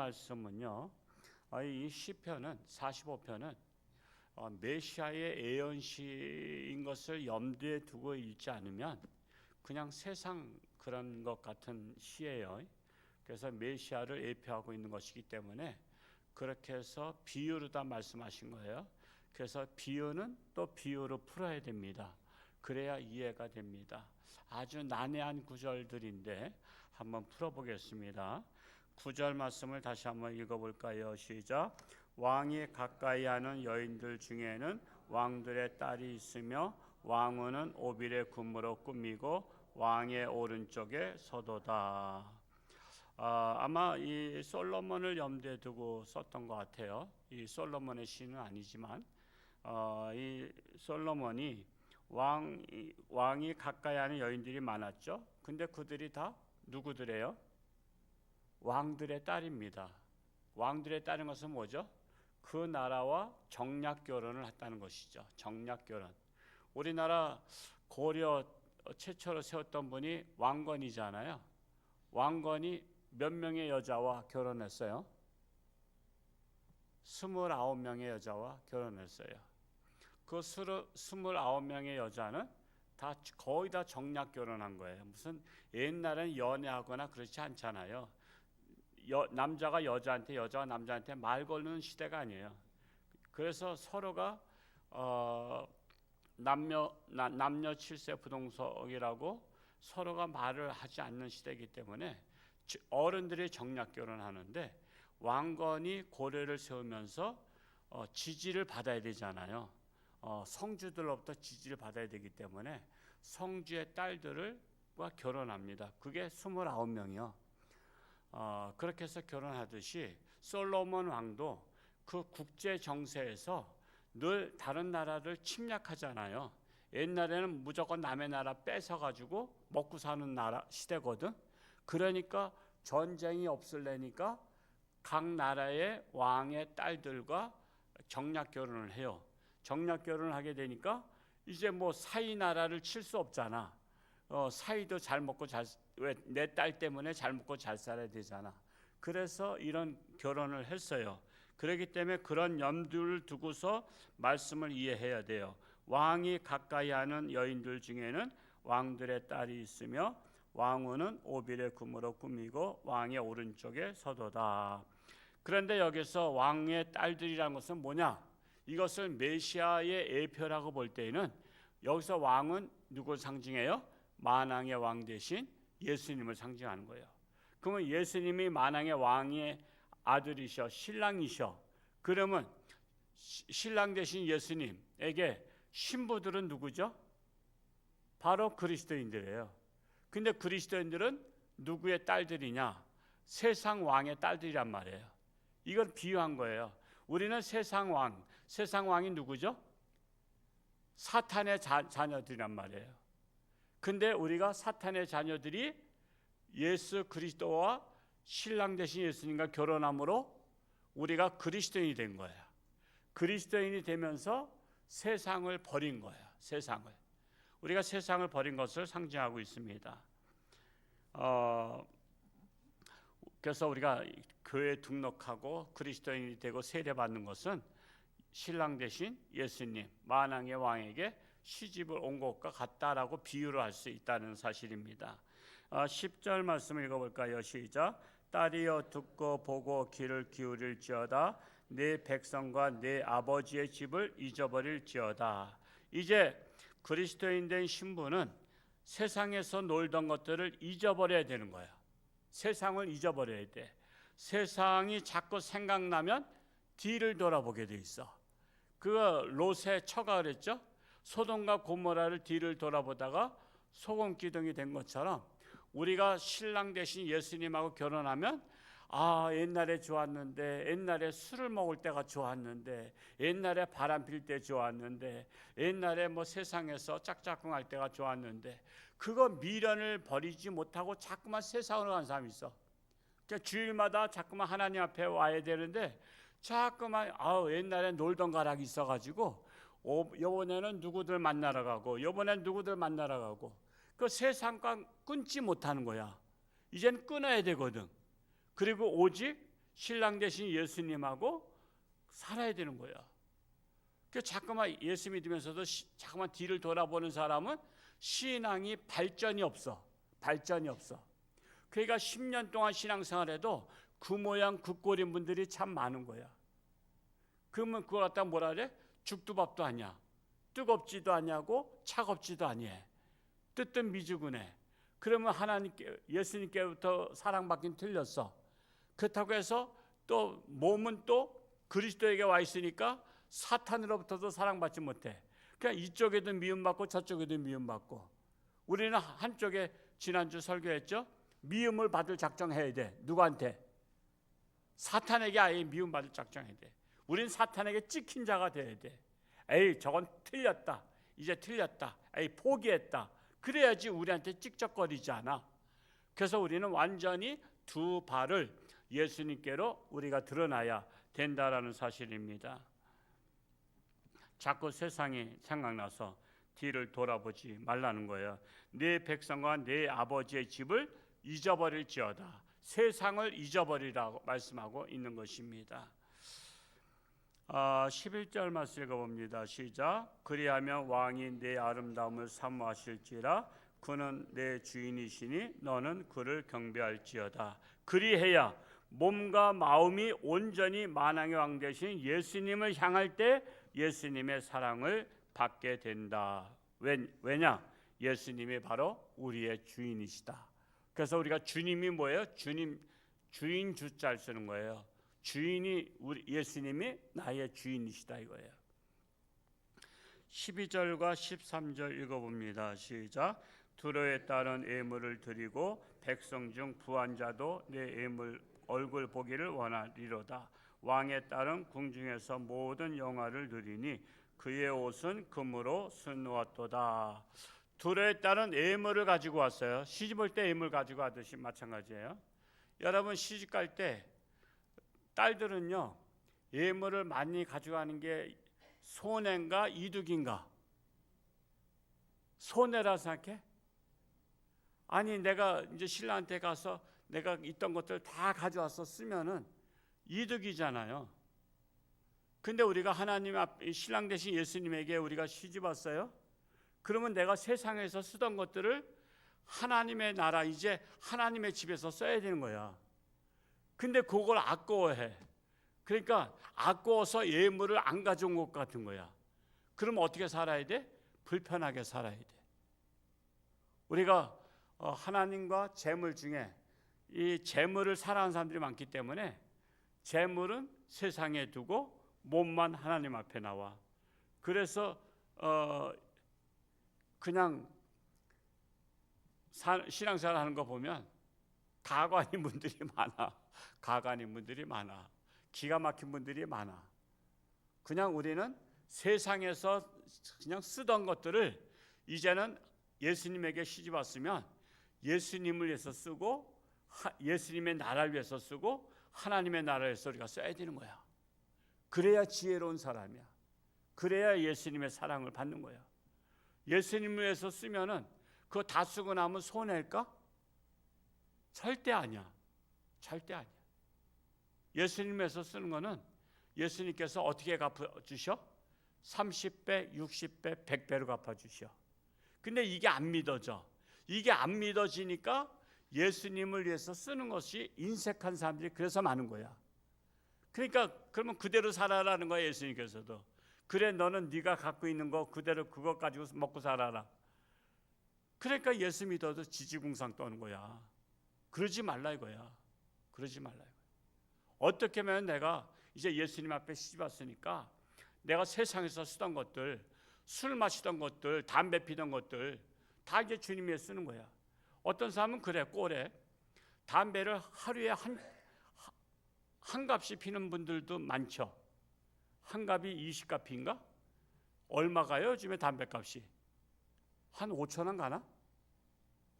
말씀은요, 이 시편은 45편은 메시아의 예언시인 것을 염두에 두고 읽지 않으면 그냥 세상 그런 것 같은 시예요. 그래서 메시아를 예표하고 있는 것이기 때문에 그렇게 해서 비유로 다 말씀하신 거예요. 그래서 비유는 또 비유로 풀어야 됩니다. 그래야 이해가 됩니다. 아주 난해한 구절들인데 한번 풀어보겠습니다. 9절 말씀을 다시 한번 읽어볼까요? 시작. 왕이 가까이 하는 여인들 중에는 왕들의 딸이 있으며 왕후는 오빌의 군무로 꾸미고 왕의 오른쪽에 서도다. 아마 이 솔로몬을 염두에 두고 썼던 것 같아요. 이 솔로몬의 시는 아니지만 이 솔로몬이 왕이 가까이 하는 여인들이 많았죠. 근데 그들이 다 누구들이에요? 왕들의 딸입니다. 왕들의 딸인 것은 뭐죠? 그 나라와 정략 결혼을 했다는 것이죠. 정략 결혼. 우리나라 고려 최초로 세웠던 분이 왕건이잖아요. 왕건이 몇 명의 여자와 결혼했어요? 29명의 여자와 결혼했어요. 그 29명의 여자는 다 거의 다 정략 결혼한 거예요. 무슨 옛날에는 연애하거나 그렇지 않잖아요. 남자가 여자한테, 여자가 남자한테 말 거는 시대가 아니에요. 그래서 서로가 남녀 칠세 부동석이라고 서로가 말을 하지 않는 시대이기 때문에 어른들이 정략 결혼하는데 왕건이 고려를 세우면서 지지를 받아야 되잖아요. 성주들로부터 지지를 받아야 되기 때문에 성주의 딸들과 결혼합니다. 그게 29명이요. 그렇게 해서 결혼하듯이 솔로몬 왕도 그 국제 정세에서 늘 다른 나라를 침략하잖아요. 옛날에는 무조건 남의 나라 뺏어가지고 먹고 사는 나라 시대거든. 그러니까 전쟁이 없을래니까 각 나라의 왕의 딸들과 정략 결혼을 해요. 정략 결혼을 하게 되니까 이제 뭐 사이 나라를 칠 수 없잖아. 사이도 잘 먹고 왜 내 딸 때문에 잘 먹고 잘 살아야 되잖아. 그래서 이런 결혼을 했어요. 그렇기 때문에 그런 염두를 두고서 말씀을 이해해야 돼요. 왕이 가까이 하는 여인들 중에는 왕들의 딸이 있으며 왕후는 오빌의 금으로 꾸미고 왕의 오른쪽에 서도다. 그런데 여기서 왕의 딸들이라는 것은 뭐냐? 이것을 메시아의 예표라고 볼 때에는 여기서 왕은 누굴 상징해요? 만왕의 왕 대신 예수님을 상징하는 거예요. 그러면 예수님이 만왕의 왕의 아들이셔, 신랑이셔. 그러면 신랑 대신 예수님에게 신부들은 누구죠? 바로 그리스도인들이에요. 근데 그리스도인들은 누구의 딸들이냐? 세상 왕의 딸들이란 말이에요. 이걸 비유한 거예요. 우리는 세상 왕이 누구죠? 사탄의 자녀들이란 말이에요. 근데 우리가 사탄의 자녀들이 예수 그리스도와 신랑 되신 예수님과 결혼함으로 우리가 그리스도인이 된 거예요. 그리스도인이 되면서 세상을 버린 거예요. 세상을. 우리가 세상을 버린 것을 상징하고 있습니다. 그래서 우리가 교회에 등록하고 그리스도인이 되고 세례받는 것은 신랑 되신 예수님, 만왕의 왕에게 시집을 온 것과 같다라고 비유를 할 수 있다는 사실입니다. 10절 말씀을 읽어볼까요? 시작. 딸이여 듣고 보고 귀를 기울일지어다. 내 백성과 내 아버지의 집을 잊어버릴지어다. 이제 그리스도인 된 신부는 세상에서 놀던 것들을 잊어버려야 되는 거예요. 세상을 잊어버려야 돼. 세상이 자꾸 생각나면 뒤를 돌아보게 돼 있어. 그 롯의 처가 그랬죠. 소돔과 고모라를 뒤를 돌아보다가 소금 기둥이 된 것처럼 우리가 신랑 대신 예수님하고 결혼하면 옛날에 좋았는데, 옛날에 술을 먹을 때가 좋았는데, 옛날에 바람 필 때 좋았는데, 옛날에 뭐 세상에서 짝짝꿍할 때가 좋았는데, 그거 미련을 버리지 못하고 자꾸만 세상으로 가는 사람이 있어. 그러니까 주일마다 자꾸만 하나님 앞에 와야 되는데 자꾸만 옛날에 놀던 가락이 있어가지고 요번에는 누구들 만나러 가고 요번엔 누구들 만나러 가고 그 세상과 끊지 못하는 거야. 이젠 끊어야 되거든. 그리고 오직 신랑 대신 예수님하고 살아야 되는 거야. 그 자꾸만 예수 믿으면서도 자꾸만 뒤를 돌아보는 사람은 신앙이 발전이 없어. 그러니까 10년 동안 신앙생활해도 그 모양 그 꼴인 분들이 참 많은 거야. 그러면 그거 갖다 뭐라 그래? 죽도 밥도 아니야. 뜨겁지도 아니하고 차갑지도 아니해. 뜨뜻 미지근해. 그러면 예수님께부터 사랑받긴 틀렸어. 그렇다고 해서 또 몸은 또 그리스도에게 와 있으니까 사탄으로부터도 사랑받지 못해. 그냥 이쪽에도 미움받고 저쪽에도 미움받고. 우리는 한쪽에 지난주 설교했죠. 미움을 받을 작정해야 돼. 누구한테? 사탄에게 아예 미움받을 작정해야 돼. 우린 사탄에게 찍힌 자가 돼야 돼. 에이, 저건 틀렸다. 이제 틀렸다. 에이, 포기했다. 그래야지 우리한테 찍적거리지 않아. 그래서 우리는 완전히 두 발을 예수님께로 우리가 드러나야 된다라는 사실입니다. 자꾸 세상이 생각나서 뒤를 돌아보지 말라는 거예요. 내 백성과 내 아버지의 집을 잊어버릴지어다. 세상을 잊어버리라고 말씀하고 있는 것입니다. 11절 말씀 읽어봅니다. 시작. 그리하면 왕이 내 아름다움을 사모하실지라 그는 내 주인이시니 너는 그를 경배할지어다. 그리해야 몸과 마음이 온전히 만왕의 왕 되신 예수님을 향할 때 예수님의 사랑을 받게 된다. 왜냐? 예수님이 바로 우리의 주인이시다. 그래서 우리가 주님이 뭐예요? 주인 주자를 쓰는 거예요. 주인이 우리 예수님이 나의 주인이시다 이거예요. 12절과 13절 읽어봅니다. 시작. 두려에 따른 예물을 드리고 백성 중 부한 자도 내 예물 얼굴 보기를 원하리로다. 왕에 따른 궁중에서 모든 영화를 누리니 그의 옷은 금으로 수놓았도다. 두려에 따른 예물을 가지고 왔어요. 시집 올 때 예물 가지고 가듯이 마찬가지예요. 여러분 시집 갈 때 딸들은요 예물을 많이 가져가는 게 손해인가 이득인가? 손해라 생각해? 아니 내가 이제 신랑한테 가서 내가 있던 것들 다 가져와서 쓰면은 이득이잖아요. 근데 우리가 하나님 앞 신랑 대신 예수님에게 우리가 시집 왔어요. 그러면 내가 세상에서 쓰던 것들을 하나님의 나라 이제 하나님의 집에서 써야 되는 거야. 근데 그걸 아까워해. 그러니까 아까워서 예물을 안 가져온 것 같은 거야. 그럼 어떻게 살아야 돼? 불편하게 살아야 돼. 우리가 하나님과 재물 중에 이 재물을 사랑하는 사람들이 많기 때문에 재물은 세상에 두고 몸만 하나님 앞에 나와. 그래서 그냥 신앙생활 하는 거 보면 가관인 분들이 많아. 기가 막힌 분들이 많아. 그냥 우리는 세상에서 그냥 쓰던 것들을 이제는 예수님에게 시집 왔으면 예수님을 위해서 쓰고 예수님의 나라를 위해서 쓰고 하나님의 나라를 위해서 우리가 써야 되는 거야. 그래야 지혜로운 사람이야. 그래야 예수님의 사랑을 받는 거야. 예수님을 위해서 쓰면은 그거 다 쓰고 나면 손해일까? 절대 아니야. 예수님을 위해서 쓰는 거는 예수님께서 어떻게 갚아주셔? 30배, 60배, 100배로 갚아주셔. 근데 이게 안 믿어져. 이게 안 믿어지니까 예수님을 위해서 쓰는 것이 인색한 사람들이 그래서 많은 거야. 그러니까 그러면 그대로 살아라는 거야. 예수님께서도 그래 너는 네가 갖고 있는 거 그대로 그것 가지고 먹고 살아라. 그러니까 예수 믿어도 지지궁상 떠는 거야. 그러지 말라 이거야. 어떻게 하면 내가 이제 예수님 앞에 시집 왔으니까 내가 세상에서 쓰던 것들, 술 마시던 것들, 담배 피던 것들 다 이제 주님 위해 쓰는 거야. 어떤 사람은 그래 꼴에 담배를 하루에 한 값씩 피는 분들도 많죠. 한 값이 20값인가? 얼마가요? 요즘에 담배값이 한 5,000원 가나?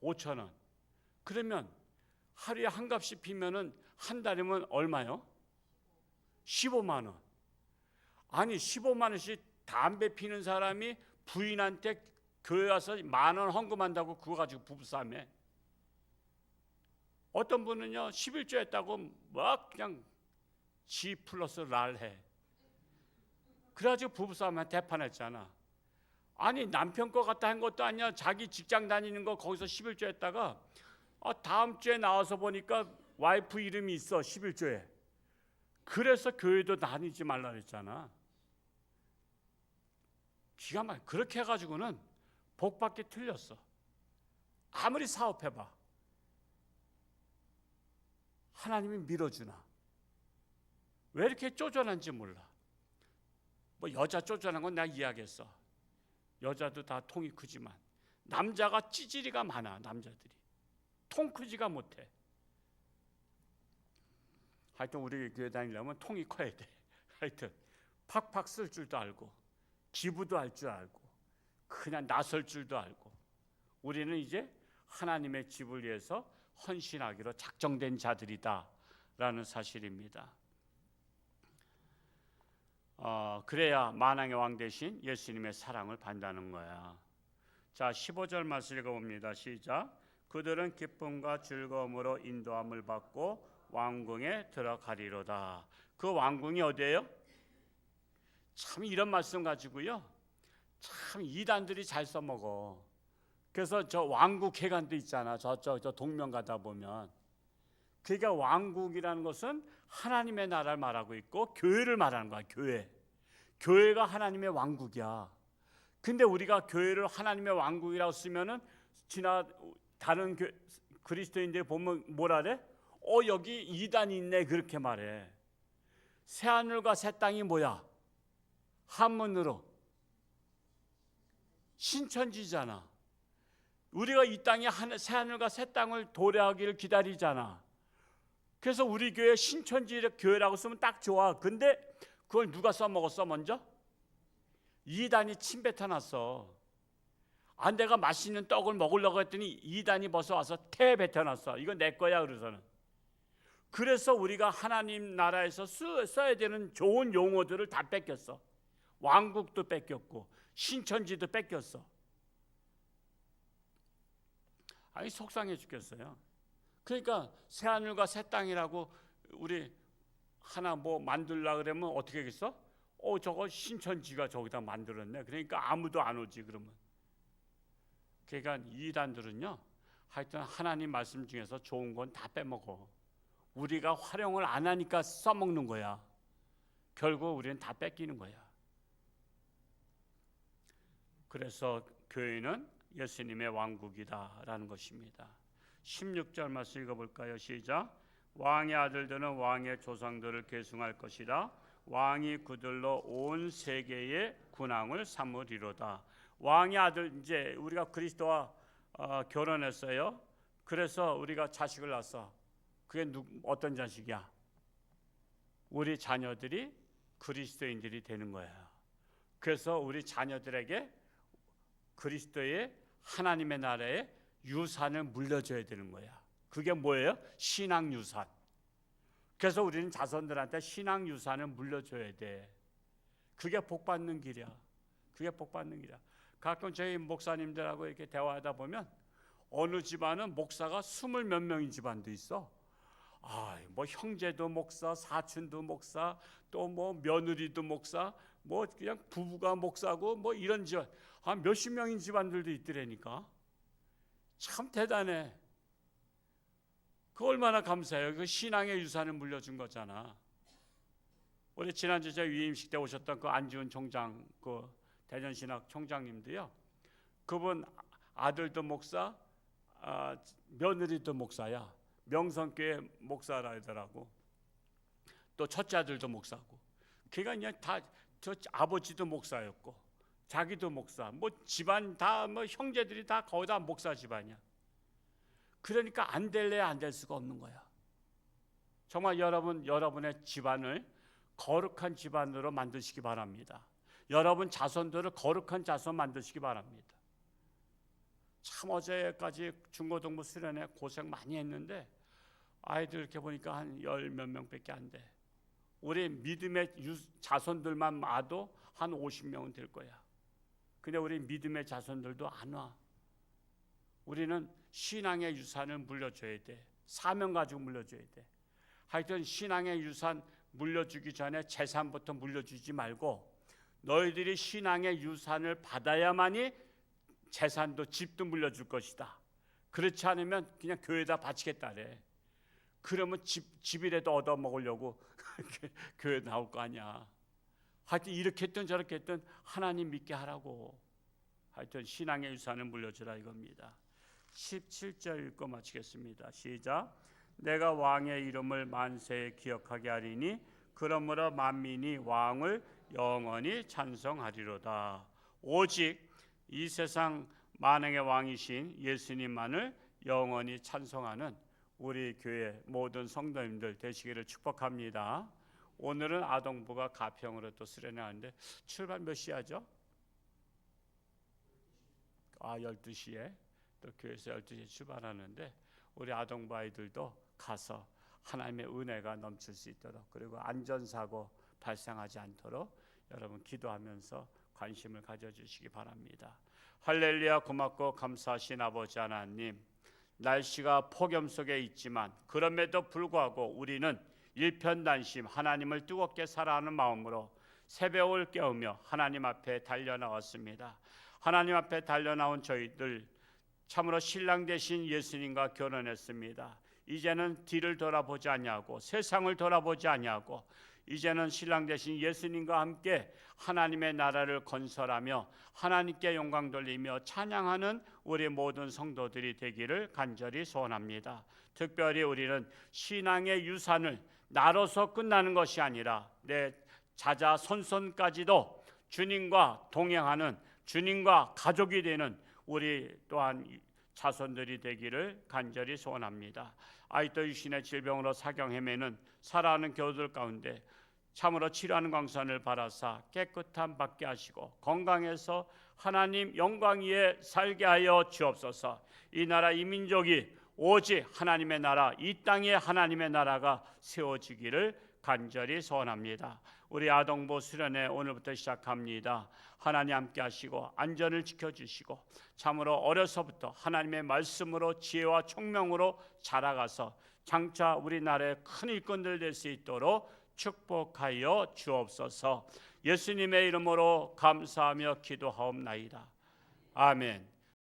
5,000원. 그러면 하루에 한 값씩 피면은 한 달이면 얼마요? 15만 원. 아니 15만 원씩 담배 피는 사람이 부인한테 교회 와서 10,000원 헌금한다고 그거 가지고 부부싸움해. 어떤 분은요 11조 했다고 막 그냥 지 플러스 랄 해. 그래가지고 부부싸움에 대판했잖아. 아니 남편 거 갖다 한 것도 아니야. 자기 직장 다니는 거 거기서 11조 했다가 다음 주에 나와서 보니까 와이프 이름이 있어 11조에. 그래서 교회도 다니지 말라 그랬잖아. 기가 막혀. 그렇게 해가지고는 복받기 틀렸어. 아무리 사업해봐 하나님이 밀어주나. 왜 이렇게 쪼잔한지 몰라. 뭐 여자 쪼잔한 건 내가 이해하겠어. 여자도 다 통이 크지만 남자가 찌질이가 많아. 남자들이 통 크지가 못해. 하여튼 우리 교회 다니려면 통이 커야 돼. 하여튼 팍팍 쓸 줄도 알고 기부도 할 줄 알고 그냥 나설 줄도 알고. 우리는 이제 하나님의 집을 위해서 헌신하기로 작정된 자들이다라는 사실입니다. 그래야 만왕의 왕 대신 예수님의 사랑을 받는다는 거야. 자, 15절 말씀 읽어봅니다. 시작. 그들은 기쁨과 즐거움으로 인도함을 받고 왕궁에 들어가리로다. 그 왕궁이 어디예요? 참 이런 말씀 가지고요, 참 이단들이 잘 써먹어. 그래서 저 왕국 회관도 있잖아. 저쪽 저 동명 가다 보면. 그러니까 왕국이라는 것은 하나님의 나라를 말하고 있고 교회를 말하는 거야. 교회가 하나님의 왕국이야. 근데 우리가 교회를 하나님의 왕국이라고 쓰면은 다른 그리스도인들 보면 뭐라 그래? 여기 이단이 있네 그렇게 말해. 새하늘과 새 땅이 뭐야? 한문으로 신천지잖아. 우리가 이 땅에 새하늘과 새 땅을 도래하기를 기다리잖아. 그래서 우리 교회 신천지 교회라고 쓰면 딱 좋아. 근데 그걸 누가 써먹었어 먼저? 이단이 침뱉어놨어. 내가 맛있는 떡을 먹으려고 했더니 이단이 벌써 와서 태 뱉어놨어. 이거 내 거야 그래서는. 그래서 우리가 하나님 나라에서 써야 되는 좋은 용어들을 다 뺏겼어. 왕국도 뺏겼고 신천지도 뺏겼어. 속상해 죽겠어요. 그러니까 새하늘과 새 땅이라고 우리 하나 뭐 만들려고 그러면 어떻게 하겠어? 저거 신천지가 저기다 만들었네. 그러니까 아무도 안 오지 그러면. 그러니까 이단들은요, 하여튼 하나님 말씀 중에서 좋은 건 다 빼먹어. 우리가 활용을 안 하니까 써먹는 거야. 결국 우리는 다 뺏기는 거야. 그래서 교회는 예수님의 왕국이다라는 것입니다. 16절 말씀 읽어볼까요? 시작. 왕의 아들들은 왕의 조상들을 계승할 것이라. 왕이 그들로 온 세계의 군왕을 삼으리로다. 왕의 아들, 이제 우리가 그리스도와 결혼했어요. 그래서 우리가 자식을 낳았어. 그게 어떤 자식이야? 우리 자녀들이 그리스도인들이 되는 거야. 그래서 우리 자녀들에게 그리스도의 하나님의 나라의 유산을 물려줘야 되는 거야. 그게 뭐예요? 신앙 유산. 그래서 우리는 자손들한테 신앙 유산을 물려줘야 돼. 그게 복 받는 길이야. 그게 복 받는 길이야. 가끔 저희 목사님들하고 이렇게 대화하다 보면 어느 집안은 목사가 20 몇 명인 집안도 있어. 뭐 형제도 목사, 사촌도 목사, 또 뭐 며느리도 목사, 뭐 그냥 부부가 목사고 뭐 이런 집안, 몇십 명인 집안들도 있더라니까. 참 대단해. 그 얼마나 감사해요. 그 신앙의 유산을 물려준 거잖아. 우리 지난주 제 위임식 때 오셨던 그 안지훈 총장, 그 대전신학 총장님도요. 그분 아들도 목사, 며느리도 목사야. 명성교회 목사라 하더라고. 또 첫째 아들도 목사고. 그러니까 그냥 다 저 아버지도 목사였고, 자기도 목사. 뭐 집안 다 뭐 형제들이 다 거의 다 목사 집안이야. 그러니까 안 될래 안 될 수가 없는 거야. 정말 여러분의 집안을 거룩한 집안으로 만드시기 바랍니다. 여러분 자손들을 거룩한 자손 만드시기 바랍니다. 참 어제까지 중고등부 수련회 고생 많이 했는데 아이들 이렇게 보니까 한 10 몇 명밖에 안 돼. 우리 믿음의 자손들만 와도 한 50명은 될 거야. 근데 우리 믿음의 자손들도 안 와. 우리는 신앙의 유산을 물려줘야 돼. 사명 가지고 물려줘야 돼. 하여튼 신앙의 유산 물려주기 전에 재산부터 물려주지 말고 너희들이 신앙의 유산을 받아야만이 재산도 집도 물려줄 것이다. 그렇지 않으면 그냥 교회에다 바치겠다래. 그러면 집이라도 얻어먹으려고 교회 나올 거 아니야. 하여튼 이렇게 했든 저렇게 했든 하나님 믿게 하라고. 하여튼 신앙의 유산을 물려주라 이겁니다. 17절 읽고 마치겠습니다. 시작. 내가 왕의 이름을 만세에 기억하게 하리니 그러므로 만민이 왕을 영원히 찬송하리로다. 오직 이 세상 만왕의 왕이신 예수님만을 영원히 찬송하는 우리 교회 모든 성도님들 되시기를 축복합니다. 오늘은 아동부가 가평으로 또 수련하는데 출발 몇 시하죠? 12시에 또 교회에서 12시에 출발하는데 우리 아동부 아이들도 가서 하나님의 은혜가 넘칠 수 있도록 그리고 안전사고 발생하지 않도록 여러분 기도하면서 관심을 가져주시기 바랍니다. 할렐루야. 고맙고 감사하신 아버지 하나님, 날씨가 폭염 속에 있지만 그럼에도 불구하고 우리는 일편단심 하나님을 뜨겁게 사랑하는 마음으로 새벽을 깨우며 하나님 앞에 달려나왔습니다. 하나님 앞에 달려나온 저희들 참으로 신랑 되신 예수님과 결혼했습니다. 이제는 뒤를 돌아보지 아니하고 세상을 돌아보지 아니하고 이제는 신랑 되신 예수님과 함께 하나님의 나라를 건설하며 하나님께 영광 돌리며 찬양하는 우리 모든 성도들이 되기를 간절히 소원합니다. 특별히 우리는 신앙의 유산을 나로서 끝나는 것이 아니라 내 자자 손손까지도 주님과 동행하는 주님과 가족이 되는 우리 또한 자손들이 되기를 간절히 소원합니다. 아이도 유신의 질병으로 사경 헤매는 살아가는 교우들 가운데 참으로 치료하는 광선을 바라사 깨끗함 받게 하시고 건강해서 하나님 영광 위에 살게 하여 주옵소서. 이 나라 이 민족이 오직 하나님의 나라, 이 땅에 하나님의 나라가 세워지기를 간절히 소원합니다. 우리 아동부 수련회 오늘부터 시작합니다. 하나님 함께 하시고 안전을 지켜주시고 참으로 어려서부터 하나님의 말씀으로 지혜와 총명으로 자라가서 장차 우리나라의 큰 일꾼들 될 수 있도록 축복하여 주옵소서. 예수님의 이름으로 감사하며 기도하옵나이다. 아멘.